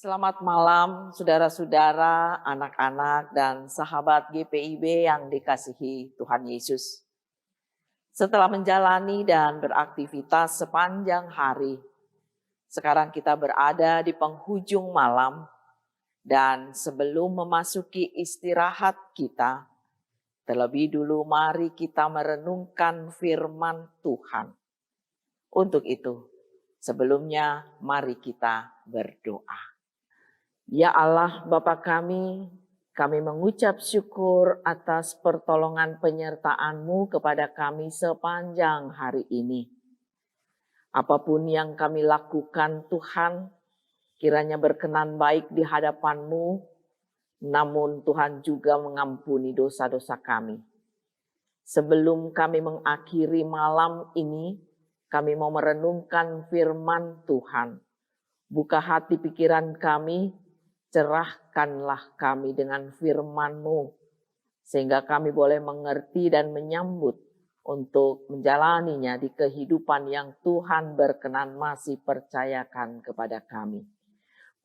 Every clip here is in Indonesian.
Selamat malam saudara-saudara, anak-anak dan sahabat GPIB yang dikasihi Tuhan Yesus. Setelah menjalani dan beraktivitas sepanjang hari, sekarang kita berada di penghujung malam dan sebelum memasuki istirahat kita, terlebih dulu mari kita merenungkan firman Tuhan. Untuk itu, sebelumnya mari kita berdoa. Ya Allah Bapa kami mengucap syukur atas pertolongan penyertaan-Mu kepada kami sepanjang hari ini. Apapun yang kami lakukan Tuhan, kiranya berkenan baik di hadapan-Mu, namun Tuhan juga mengampuni dosa-dosa kami. Sebelum kami mengakhiri malam ini, kami mau merenungkan firman Tuhan. Buka hati pikiran kami, cerahkanlah kami dengan firman-Mu, sehingga kami boleh mengerti dan menyambut untuk menjalaninya di kehidupan yang Tuhan berkenan masih percayakan kepada kami.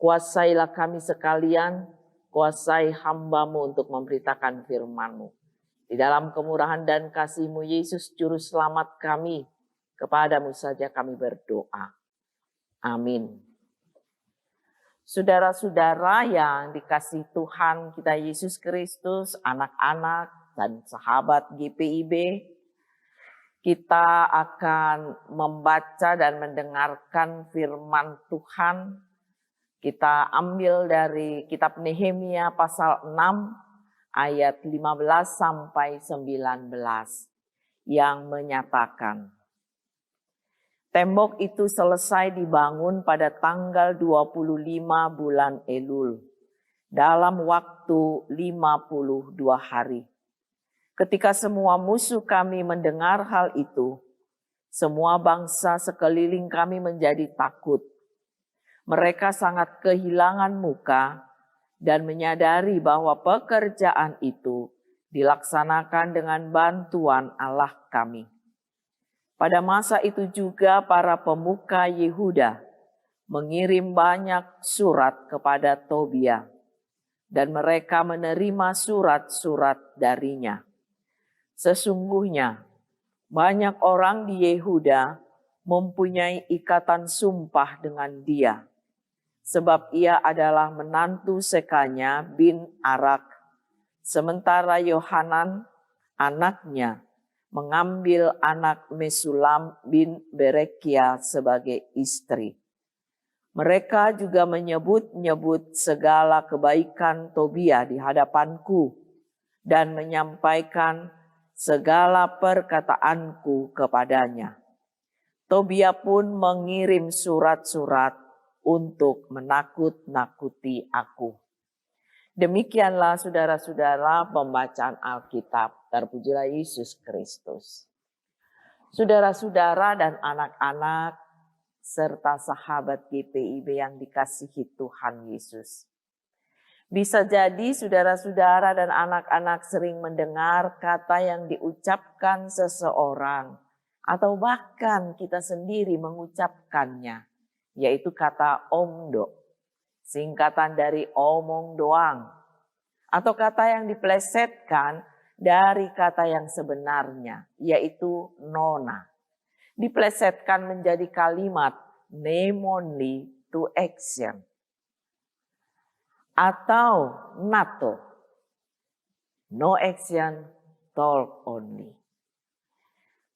Kuasailah kami sekalian, kuasai hamba-Mu untuk memberitakan firman-Mu. Di dalam kemurahan dan kasih-Mu Yesus Juru Selamat kami, kepadamu saja kami berdoa. Amin. Saudara-saudara yang dikasihi Tuhan kita Yesus Kristus, anak-anak dan sahabat GPIB, kita akan membaca dan mendengarkan firman Tuhan. Kita ambil dari kitab Nehemia pasal 6 ayat 15 sampai 19 yang menyatakan, tembok itu selesai dibangun pada tanggal 25 bulan Elul dalam waktu 52 hari. Ketika semua musuh kami mendengar hal itu, semua bangsa sekeliling kami menjadi takut. Mereka sangat kehilangan muka dan menyadari bahwa pekerjaan itu dilaksanakan dengan bantuan Allah kami. Pada masa itu juga para pemuka Yehuda mengirim banyak surat kepada Tobia dan mereka menerima surat-surat darinya. Sesungguhnya banyak orang di Yehuda mempunyai ikatan sumpah dengan dia, sebab ia adalah menantu Sekanya bin Arak, sementara Yohanan anaknya mengambil anak Mesulam bin Berekia sebagai istri. Mereka juga menyebut-nyebut segala kebaikan Tobia di hadapanku dan menyampaikan segala perkataanku kepadanya. Tobia pun mengirim surat-surat untuk menakut-nakuti aku. Demikianlah saudara-saudara pembacaan Alkitab. Terpujilah Yesus Kristus. Saudara-saudara dan anak-anak serta sahabat GPIB yang dikasihi Tuhan Yesus. Bisa jadi saudara-saudara dan anak-anak sering mendengar kata yang diucapkan seseorang atau bahkan kita sendiri mengucapkannya, yaitu kata omdo. Singkatan dari omong doang, atau kata yang diplesetkan dari kata yang sebenarnya, yaitu nona. Diplesetkan menjadi kalimat name only to action. Atau nato, no action, talk only.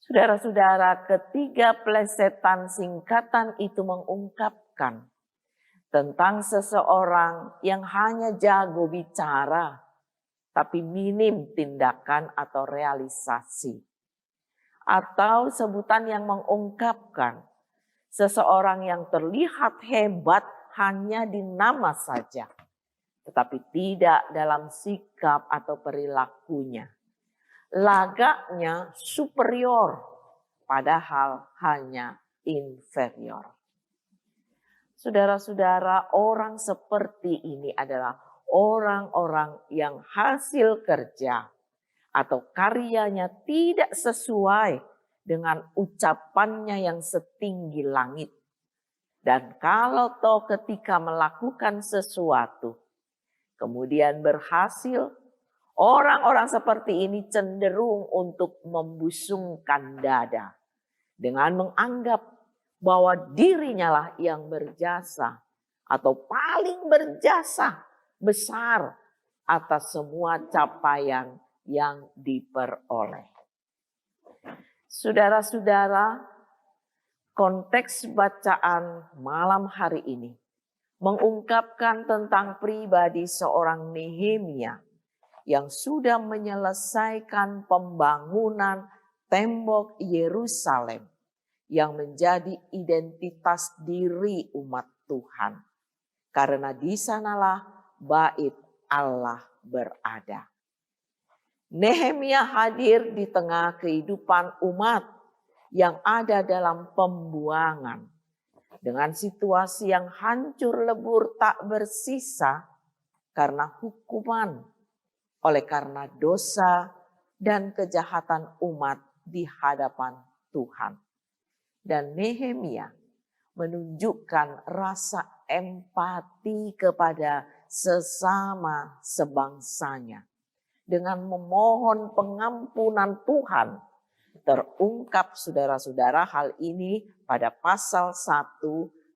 Saudara-saudara, ketiga plesetan singkatan itu mengungkapkan tentang seseorang yang hanya jago bicara, tapi minim tindakan atau realisasi. Atau sebutan yang mengungkapkan seseorang yang terlihat hebat hanya di nama saja, tetapi tidak dalam sikap atau perilakunya. Lagaknya superior, padahal hanya inferior. Saudara-saudara, orang seperti ini adalah orang-orang yang hasil kerja atau karyanya tidak sesuai dengan ucapannya yang setinggi langit. Dan kalau toh ketika melakukan sesuatu, kemudian berhasil, orang-orang seperti ini cenderung untuk membusungkan dada dengan menganggap bahwa dirinya lah yang berjasa atau paling berjasa besar atas semua capaian yang diperoleh. Saudara-saudara, konteks bacaan malam hari ini mengungkapkan tentang pribadi seorang Nehemia yang sudah menyelesaikan pembangunan tembok Yerusalem yang menjadi identitas diri umat Tuhan. Karena di sanalah bait Allah berada. Nehemia hadir di tengah kehidupan umat yang ada dalam pembuangan. Dengan situasi yang hancur lebur tak bersisa karena hukuman oleh karena dosa dan kejahatan umat di hadapan Tuhan. Dan Nehemia menunjukkan rasa empati kepada sesama sebangsanya. Dengan memohon pengampunan Tuhan. Terungkap saudara-saudara hal ini pada pasal 1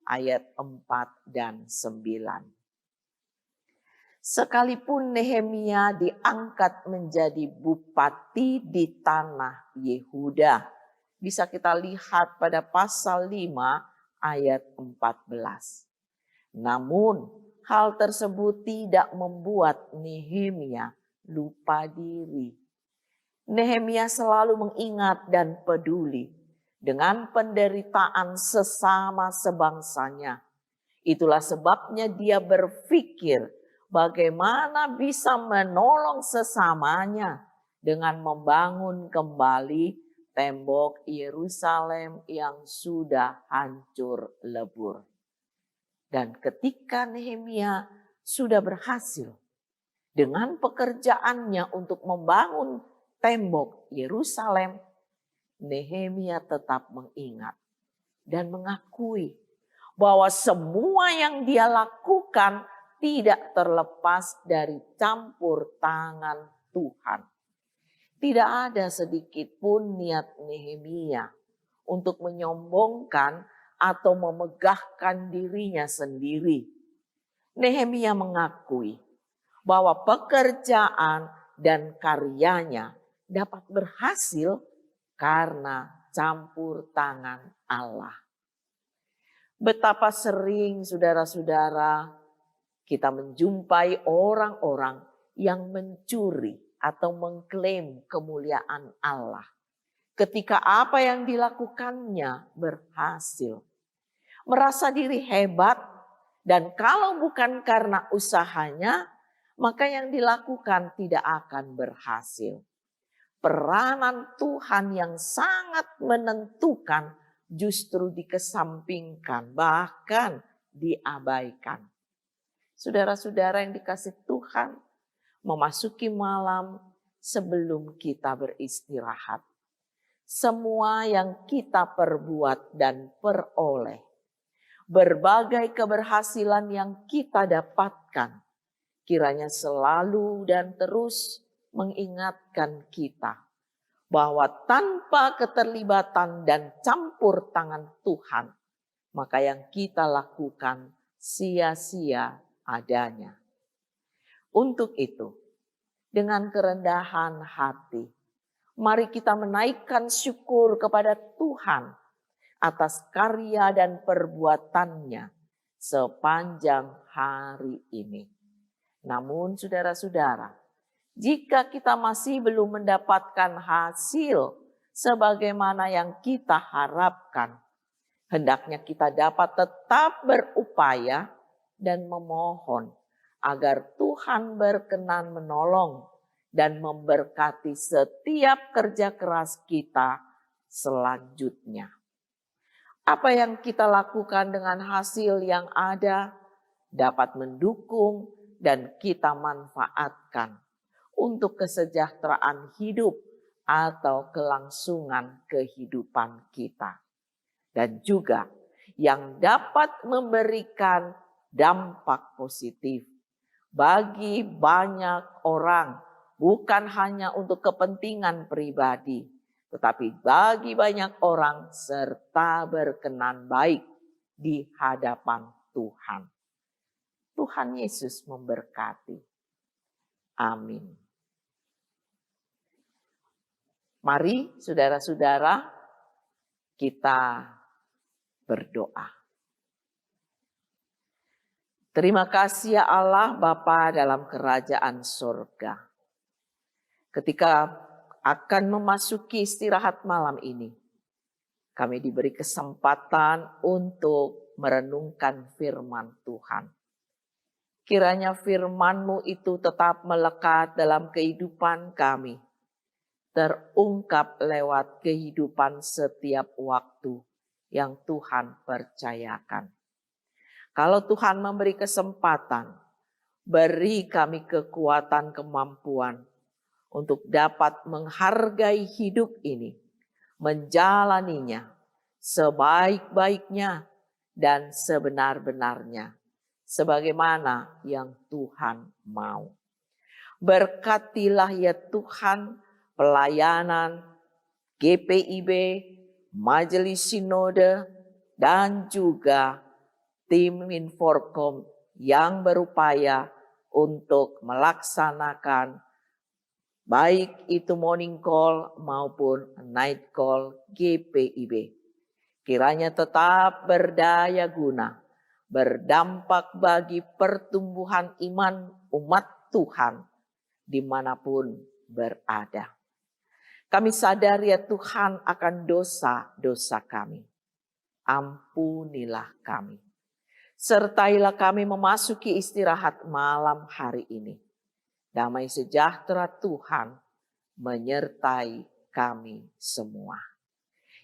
ayat 4 dan 9. Sekalipun Nehemia diangkat menjadi bupati di tanah Yehuda. Bisa kita lihat pada pasal 5 ayat 14. Namun hal tersebut tidak membuat Nehemia lupa diri. Nehemia selalu mengingat dan peduli dengan penderitaan sesama sebangsanya. Itulah sebabnya dia berpikir bagaimana bisa menolong sesamanya dengan membangun kembali tembok Yerusalem yang sudah hancur lebur. Dan ketika Nehemia sudah berhasil dengan pekerjaannya untuk membangun tembok Yerusalem, Nehemia tetap mengingat dan mengakui bahwa semua yang dia lakukan tidak terlepas dari campur tangan Tuhan. Tidak ada sedikit pun niat Nehemia untuk menyombongkan atau memegahkan dirinya sendiri. Nehemia mengakui bahwa pekerjaan dan karyanya dapat berhasil karena campur tangan Allah. Betapa sering saudara-saudara kita menjumpai orang-orang yang mencuri atau mengklaim kemuliaan Allah. Ketika apa yang dilakukannya berhasil. Merasa diri hebat dan kalau bukan karena usahanya, maka yang dilakukan tidak akan berhasil. Peranan Tuhan yang sangat menentukan justru dikesampingkan, bahkan diabaikan. Saudara-saudara yang dikasih Tuhan, memasuki malam sebelum kita beristirahat. Semua yang kita perbuat dan peroleh, berbagai keberhasilan yang kita dapatkan, kiranya selalu dan terus mengingatkan kita bahwa tanpa keterlibatan dan campur tangan Tuhan, maka yang kita lakukan sia-sia adanya. Untuk itu, dengan kerendahan hati, mari kita menaikkan syukur kepada Tuhan atas karya dan perbuatannya sepanjang hari ini. Namun saudara-saudara, jika kita masih belum mendapatkan hasil sebagaimana yang kita harapkan, hendaknya kita dapat tetap berupaya dan memohon agar Tuhan berkenan menolong dan memberkati setiap kerja keras kita selanjutnya. Apa yang kita lakukan dengan hasil yang ada dapat mendukung dan kita manfaatkan untuk kesejahteraan hidup atau kelangsungan kehidupan kita. Dan juga yang dapat memberikan dampak positif bagi banyak orang, bukan hanya untuk kepentingan pribadi, tetapi bagi banyak orang serta berkenan baik di hadapan Tuhan. Tuhan Yesus memberkati. Amin. Mari saudara-saudara kita berdoa. Terima kasih ya Allah Bapa dalam kerajaan surga. Ketika akan memasuki istirahat malam ini, kami diberi kesempatan untuk merenungkan firman Tuhan. Kiranya firman-Mu itu tetap melekat dalam kehidupan kami, terungkap lewat kehidupan setiap waktu yang Tuhan percayakan. Kalau Tuhan memberi kesempatan, beri kami kekuatan kemampuan untuk dapat menghargai hidup ini, menjalaninya sebaik-baiknya dan sebenar-benarnya, sebagaimana yang Tuhan mau. Berkatilah ya Tuhan pelayanan GPIB, Majelis Sinode, dan juga tim Inforkom yang berupaya untuk melaksanakan baik itu morning call maupun night call GPIB. Kiranya tetap berdaya guna, berdampak bagi pertumbuhan iman umat Tuhan dimanapun berada. Kami sadar ya Tuhan akan dosa-dosa kami. Ampunilah kami. Sertailah kami memasuki istirahat malam hari ini. Damai sejahtera Tuhan menyertai kami semua.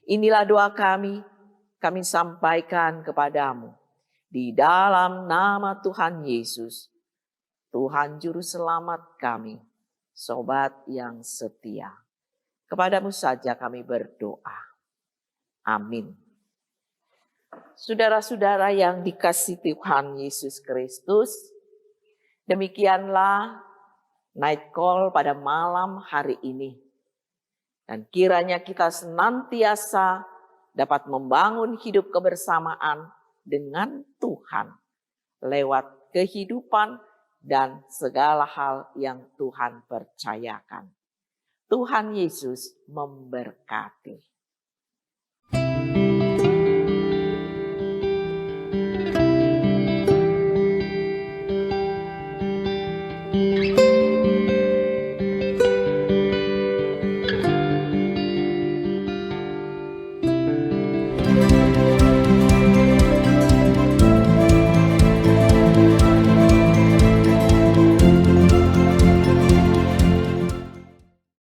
Inilah doa kami sampaikan kepadamu. Di dalam nama Tuhan Yesus, Tuhan Juru Selamat kami, sobat yang setia. Kepadamu saja kami berdoa. Amin. Saudara-saudara yang dikasihi Tuhan Yesus Kristus, demikianlah night call pada malam hari ini. Dan kiranya kita senantiasa dapat membangun hidup kebersamaan dengan Tuhan lewat kehidupan dan segala hal yang Tuhan percayakan. Tuhan Yesus memberkati.